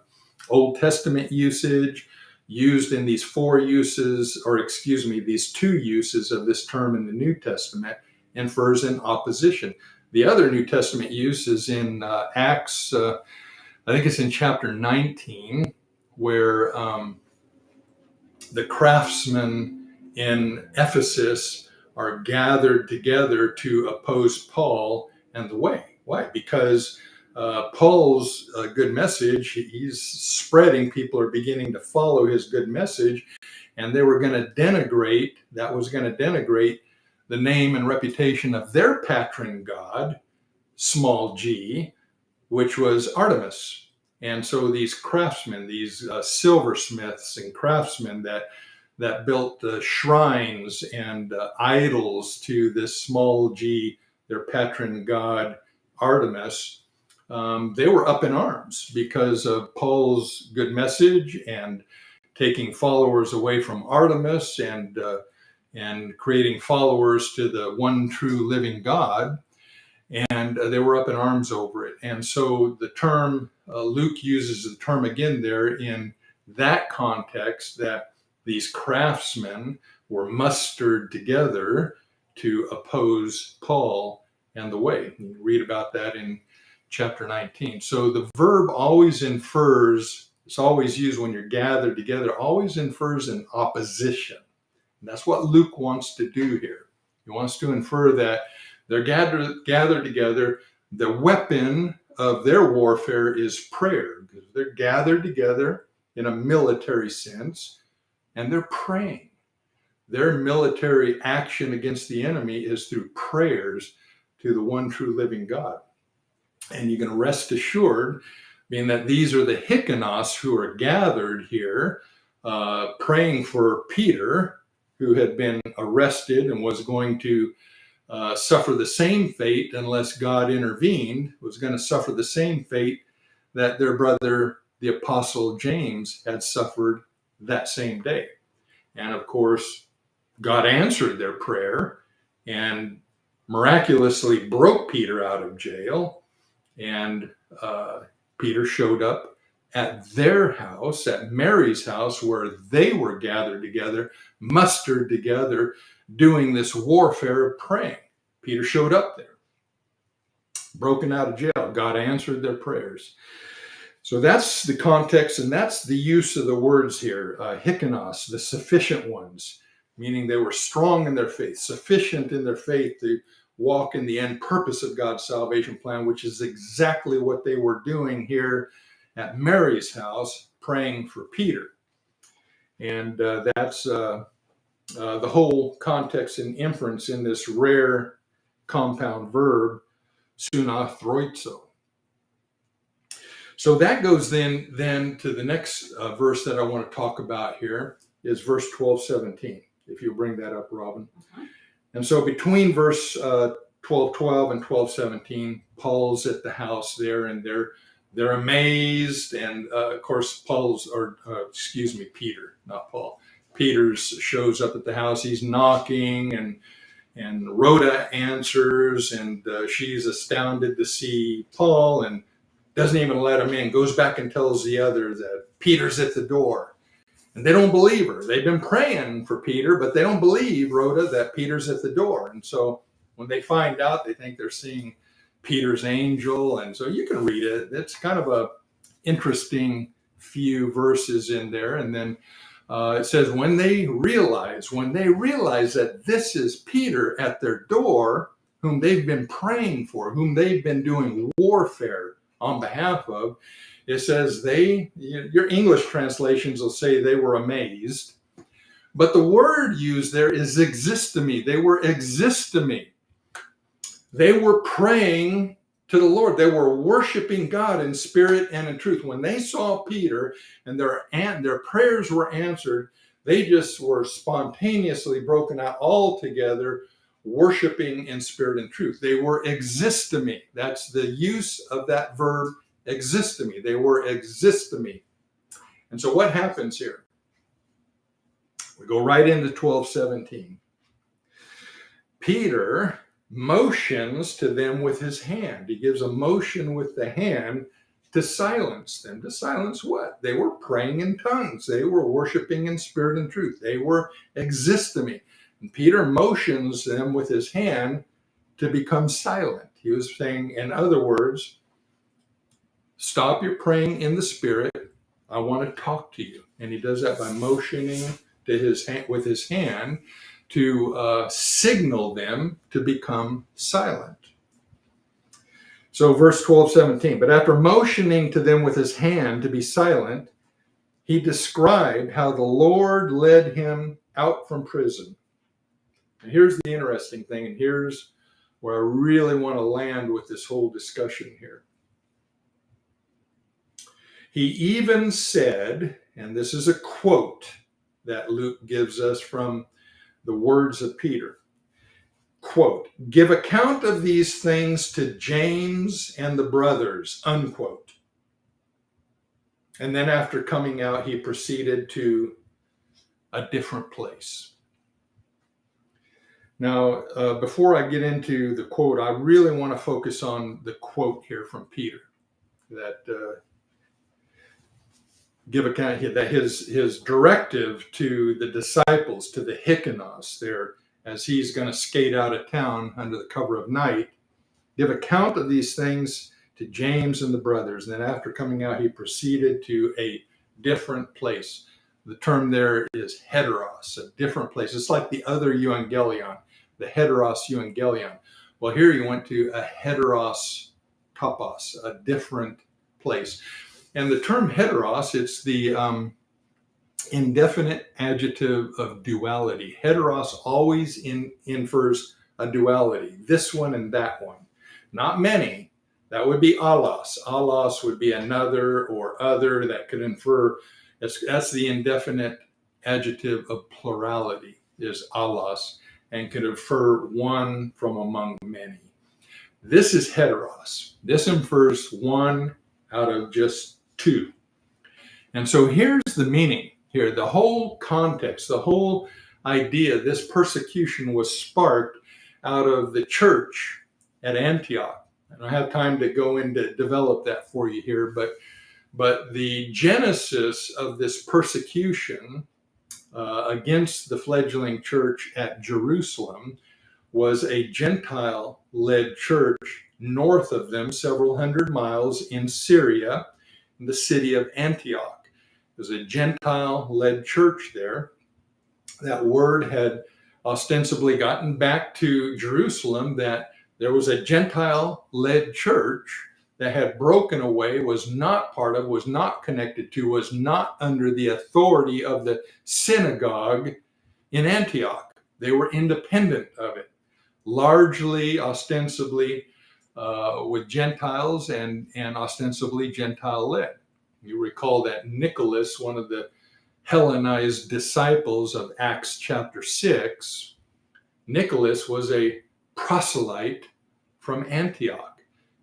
Old Testament usage, used in these 4 uses, or excuse me, these 2 uses of this term in the New Testament, infers an opposition. The other New Testament use is in Acts, I think it's in chapter 19, where the craftsmen in Ephesus are gathered together to oppose Paul, and the way. Why? Because Paul's good message, he's spreading, people are beginning to follow his good message, and they were going to denigrate, the name and reputation of their patron god, small g, which was Artemis. And so these craftsmen, these silversmiths and craftsmen that built shrines and idols to this small g, their patron god, Artemis, they were up in arms because of Paul's good message and taking followers away from Artemis and creating followers to the one true living God. And they were up in arms over it. And so the term, Luke uses the term again there in that context, that these craftsmen were mustered together to oppose Paul and the way. You read about that in chapter 19. So the verb always infers, it's always used when you're gathered together, always infers an opposition. And that's what Luke wants to do here. He wants to infer that they're gathered together. The weapon of their warfare is prayer, because they're gathered together in a military sense, and they're praying. Their military action against the enemy is through prayers to the one true living God. And you can rest assured, being that these are the Hyksos who are gathered here, praying for Peter, who had been arrested and was going to suffer the same fate unless God intervened, was going to suffer the same fate that their brother, the Apostle James, had suffered that same day. And of course, God answered their prayer and miraculously broke Peter out of jail. And Peter showed up at their house, at Mary's house, where they were gathered together, mustered together, doing this warfare of praying. Peter showed up there, broken out of jail. God answered their prayers. So that's the context, and that's the use of the words here, Hyksos, the sufficient ones, meaning they were strong in their faith, sufficient in their faith to walk in the end purpose of God's salvation plan, which is exactly what they were doing here at Mary's house, praying for Peter. And that's the whole context and inference in this rare compound verb, sunathroizo. So that goes then to the next verse that I want to talk about here is verse 12:17. If you bring that up, Robin. And so between verse 12:12 and 12:17, Paul's at the house there, and they're amazed. And of course, Peter, not Paul. Peter shows up at the house. He's knocking, and Rhoda answers, and she's astounded to see Paul and doesn't even let him in, goes back and tells the others that Peter's at the door. And they don't believe her. They've been praying for Peter, but they don't believe Rhoda that Peter's at the door. And so when they find out, they think they're seeing Peter's angel. And so you can read it. It's kind of a interesting few verses in there. And then it says, when they realize that this is Peter at their door, whom they've been praying for, whom they've been doing warfare on behalf of, it says your English translations will say they were amazed, but the word used there is existemi. They were existemi. They were praying to the Lord. They were worshiping God in spirit and in truth. When they saw Peter and their prayers were answered, they just were spontaneously broken out all together, worshiping in spirit and truth. They were existemi. That's the use of that verb, existemi. They were existemi. And so what happens here? We go right into 12:17. Peter motions to them with his hand. He gives a motion with the hand to silence them. To silence what? They were praying in tongues. They were worshiping in spirit and truth. They were existemi. And Peter motions them with his hand to become silent. He was saying, in other words, stop your praying in the spirit. I want to talk to you. And he does that by motioning to his hand, with his hand, to signal them to become silent. So verse 12, 17, but after motioning to them with his hand to be silent, he described how the Lord led him out from prison. And here's the interesting thing, and here's where I really want to land with this whole discussion here. He even said, and this is a quote that Luke gives us from the words of Peter, quote, give account of these things to James and the brothers, unquote. And then after coming out, he proceeded to a different place. Now, before I get into the quote, I really want to focus on the quote here from Peter, that give account that his directive to the disciples, to the Hykkenos there, as he's going to skate out of town under the cover of night, give account of these things to James and the brothers. And then after coming out, he proceeded to a different place. The term there is heteros, a different place. It's like the other euangelion, the heteros euangelion. Well, here you went to a heteros topos, a different place. And the term heteros, it's the indefinite adjective of duality. Heteros always infers a duality, this one and that one. Not many. That would be allos. Allos would be another or other. That could infer, that's the indefinite adjective of plurality, is allos, and could infer one from among many. This is heteros. This infers one out of just two. And so here's the meaning here. The whole context, the whole idea, this persecution was sparked out of the church at Antioch. I don't have time to go into develop that for you here, but the genesis of this persecution against the fledgling church at Jerusalem was a Gentile-led church north of them, several hundred miles in Syria, in the city of Antioch. There's a Gentile-led church there. That word had ostensibly gotten back to Jerusalem, that there was a Gentile-led church that had broken away, was not part of, was not connected to, was not under the authority of the synagogue in Antioch. They were independent of it, largely, ostensibly, with Gentiles and ostensibly Gentile-led. You recall that Nicholas, one of the Hellenized disciples of Acts chapter 6, Nicholas was a proselyte from Antioch.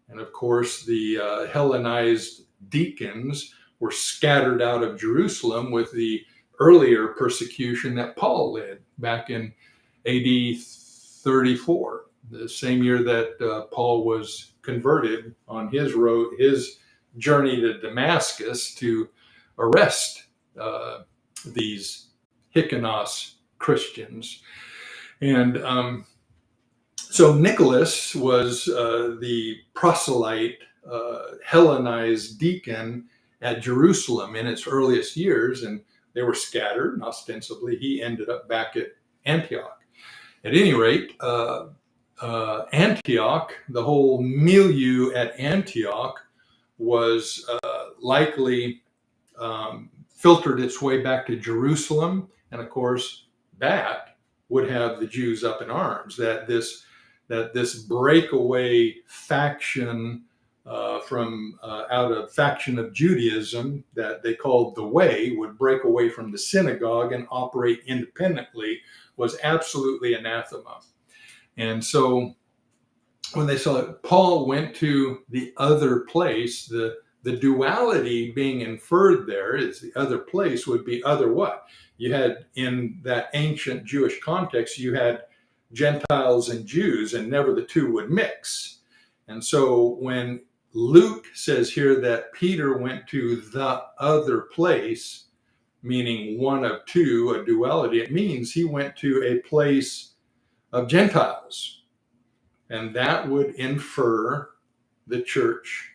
And of course, the Hellenized deacons were scattered out of Jerusalem with the earlier persecution that Paul led back in AD 34, the same year that Paul was converted on his road, his journey to Damascus to arrest these Hykkenos Christians. And so Nicholas was the proselyte, Hellenized deacon at Jerusalem in its earliest years, and they were scattered, and ostensibly he ended up back at Antioch. At any rate, Antioch, the whole milieu at Antioch was likely filtered its way back to Jerusalem, and of course that would have the Jews up in arms, that this breakaway faction from out of faction of Judaism that they called the Way would break away from the synagogue and operate independently was absolutely anathema. And so when they saw it, Paul went to the other place. The duality being inferred there is the other place would be other what? You had, in that ancient Jewish context, you had Gentiles and Jews, and never the two would mix. And so when Luke says here that Peter went to the other place, meaning one of two, a duality, it means he went to a place of Gentiles. And that would infer the church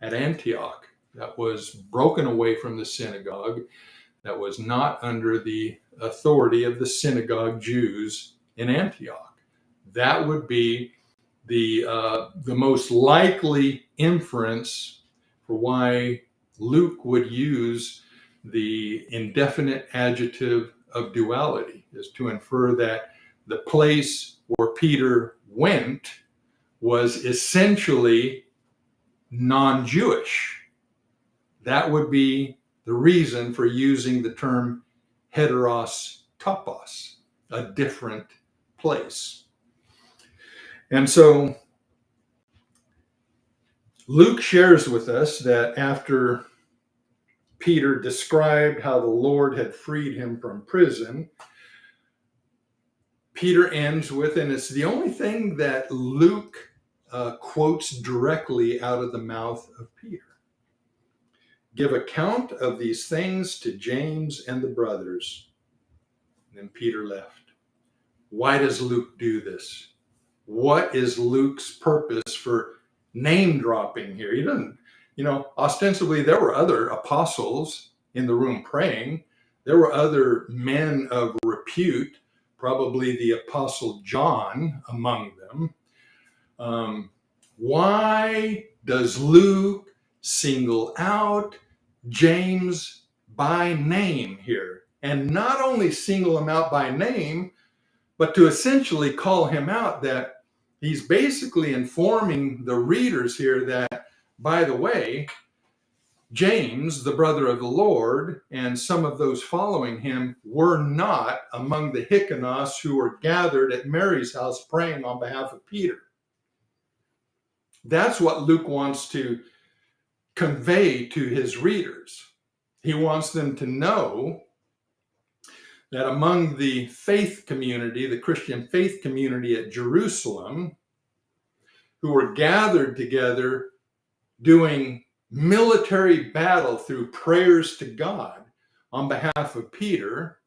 at Antioch that was broken away from the synagogue, that was not under the authority of the synagogue Jews in Antioch. That would be the most likely inference for why Luke would use the indefinite adjective of duality is to infer that the place where Peter went was essentially non-Jewish. That would be the reason for using the term heteros topos, a different place. And so Luke shares with us that after Peter described how the Lord had freed him from prison, Peter ends with, and it's the only thing that Luke quotes directly out of the mouth of Peter. Give account of these things to James and the brothers. And then Peter left. Why does Luke do this? What is Luke's purpose for name dropping here? He doesn't, ostensibly there were other apostles in the room praying. There were other men of repute, probably the apostle John among them. Why does Luke single out James by name here? And not only single him out by name, but to essentially call him out, that he's basically informing the readers here that, by the way, James, the brother of the Lord, and some of those following him were not among the Hyksos who were gathered at Mary's house praying on behalf of Peter. That's what Luke wants to convey to his readers. He wants them to know that among the faith community, the Christian faith community at Jerusalem, who were gathered together doing military battle through prayers to God on behalf of Peter,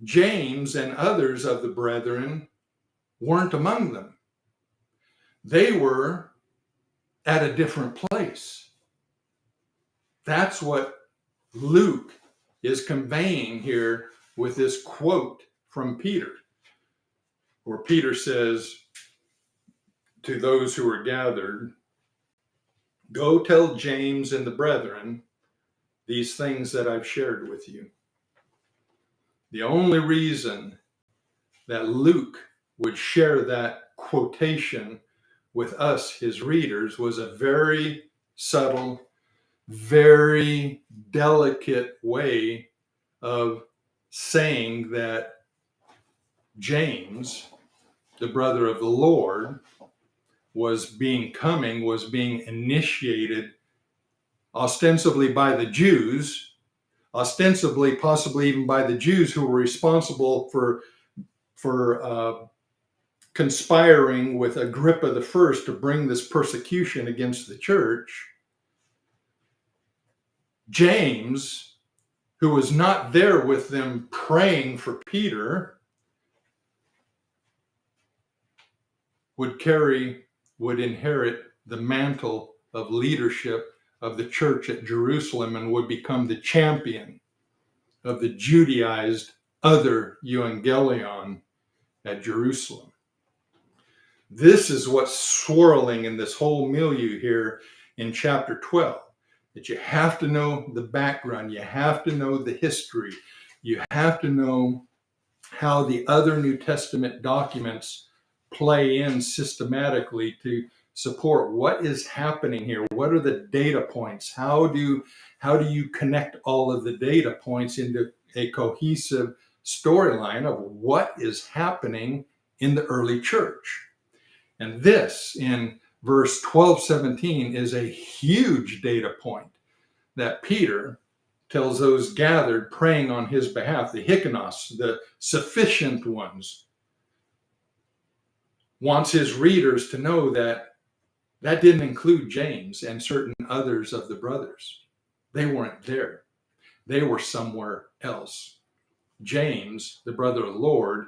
James and others of the brethren weren't among them. They were at a different place. That's what Luke is conveying here with this quote from Peter, where Peter says to those who are gathered, "Go tell James and the brethren these things that I've shared with you." The only reason that Luke would share that quotation with us, his readers, was a very subtle, very delicate way of saying that James, the brother of the Lord, was being initiated ostensibly by the Jews, ostensibly possibly even by the Jews who were responsible for conspiring with Agrippa I to bring this persecution against the church. James, who was not there with them praying for Peter, would inherit the mantle of leadership of the church at Jerusalem and would become the champion of the Judaized other euangelion at Jerusalem. This is what's swirling in this whole milieu here in chapter 12, that you have to know the background, you have to know the history, you have to know how the other New Testament documents play in systematically to support what is happening here. What are the data points? How do you connect all of the data points into a cohesive storyline of what is happening in the early church? And this, in verse 12-17, is a huge data point that Peter tells those gathered praying on his behalf, the Hyksos, the sufficient ones, wants his readers to know that that didn't include James and certain others of the brothers. They weren't there. They were somewhere else. James, the brother of the Lord,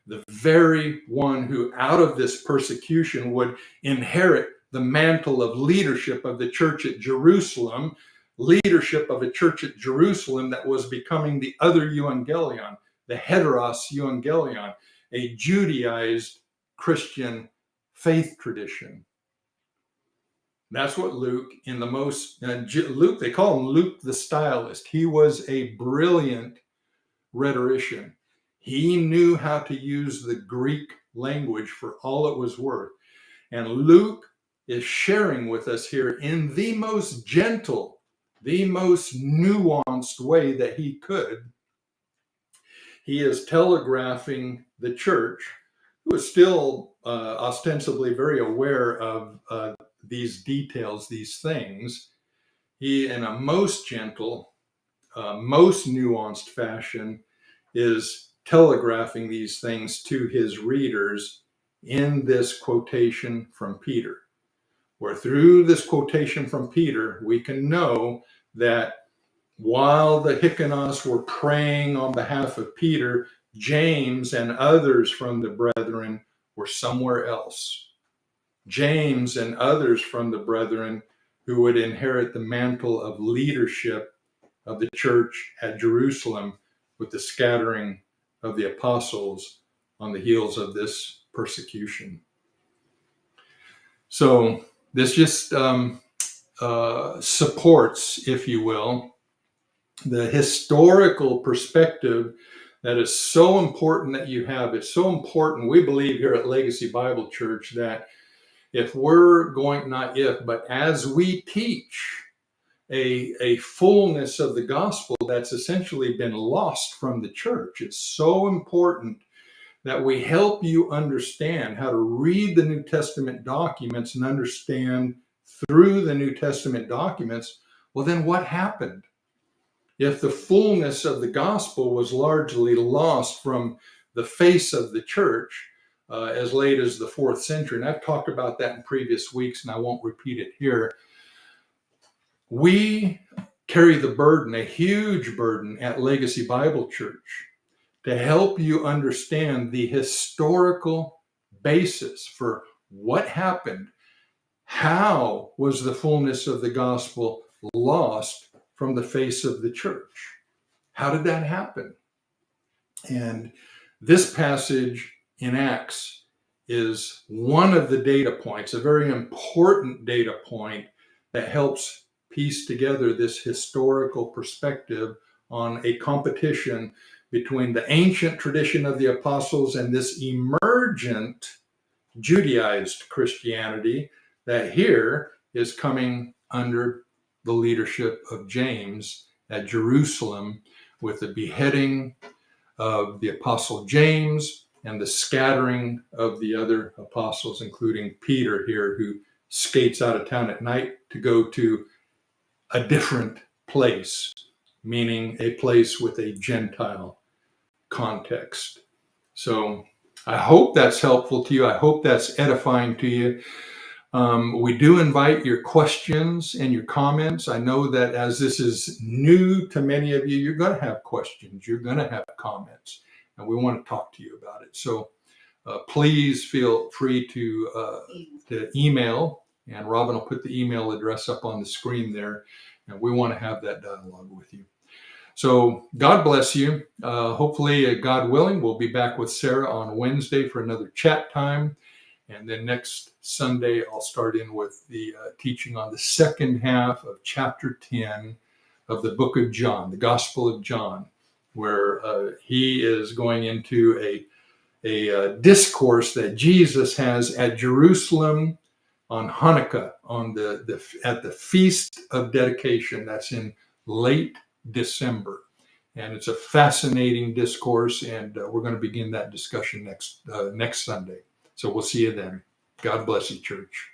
the very one who out of this persecution would inherit the mantle of leadership of the church at Jerusalem, leadership of a church at Jerusalem that was becoming the other euangelion, the heteros euangelion, a Judaized Christian faith tradition. That's what Luke, in the most, Luke, they call him Luke the stylist. He was a brilliant rhetorician. He knew how to use the Greek language for all it was worth. And Luke is sharing with us here in the most gentle, the most nuanced way that he could. He is telegraphing the church, who is still ostensibly very aware of these details, these things. He, in a most gentle, most nuanced fashion, is telegraphing these things to his readers in this quotation from Peter, where through this quotation from Peter, we can know that while the Hyrcanos were praying on behalf of Peter, James and others from the brethren were somewhere else. James and others from the brethren who would inherit the mantle of leadership of the church at Jerusalem with the scattering of the apostles on the heels of this persecution. So this just supports, if you will, the historical perspective that is so important that you have. It's so important, we believe here at Legacy Bible Church, that if we're going, not if, but as we teach a fullness of the gospel that's essentially been lost from the church, it's so important that we help you understand how to read the New Testament documents and understand through the New Testament documents, well, then what happened? If the fullness of the gospel was largely lost from the face of the church as late as the 4th century, and I've talked about that in previous weeks, and I won't repeat it here, we carry the burden, a huge burden at Legacy Bible Church, to help you understand the historical basis for what happened. How was the fullness of the gospel lost from the face of the church? How did that happen? And this passage in Acts is one of the data points, a very important data point that helps piece together this historical perspective on a competition between the ancient tradition of the apostles and this emergent Judaized Christianity that here is coming under the leadership of James at Jerusalem, with the beheading of the apostle James and the scattering of the other apostles, including Peter here, who skates out of town at night to go to a different place, meaning a place with a Gentile context. So I hope that's helpful to you. I hope that's edifying to you. We do invite your questions and your comments. I know that as this is new to many of you, you're going to have questions, you're going to have comments, and we want to talk to you about it. So please feel free to email, and Robin will put the email address up on the screen there, and we want to have that dialogue with you. So God bless you. Hopefully, God willing, we'll be back with Sarah on Wednesday for another chat time. And then next Sunday, I'll start in with the teaching on the second half of chapter 10 of the book of John, the Gospel of John, where he is going into a discourse that Jesus has at Jerusalem on Hanukkah, at the Feast of Dedication. That's in late December. And it's a fascinating discourse, and we're going to begin that discussion next Sunday. So we'll see you then. God bless you, church.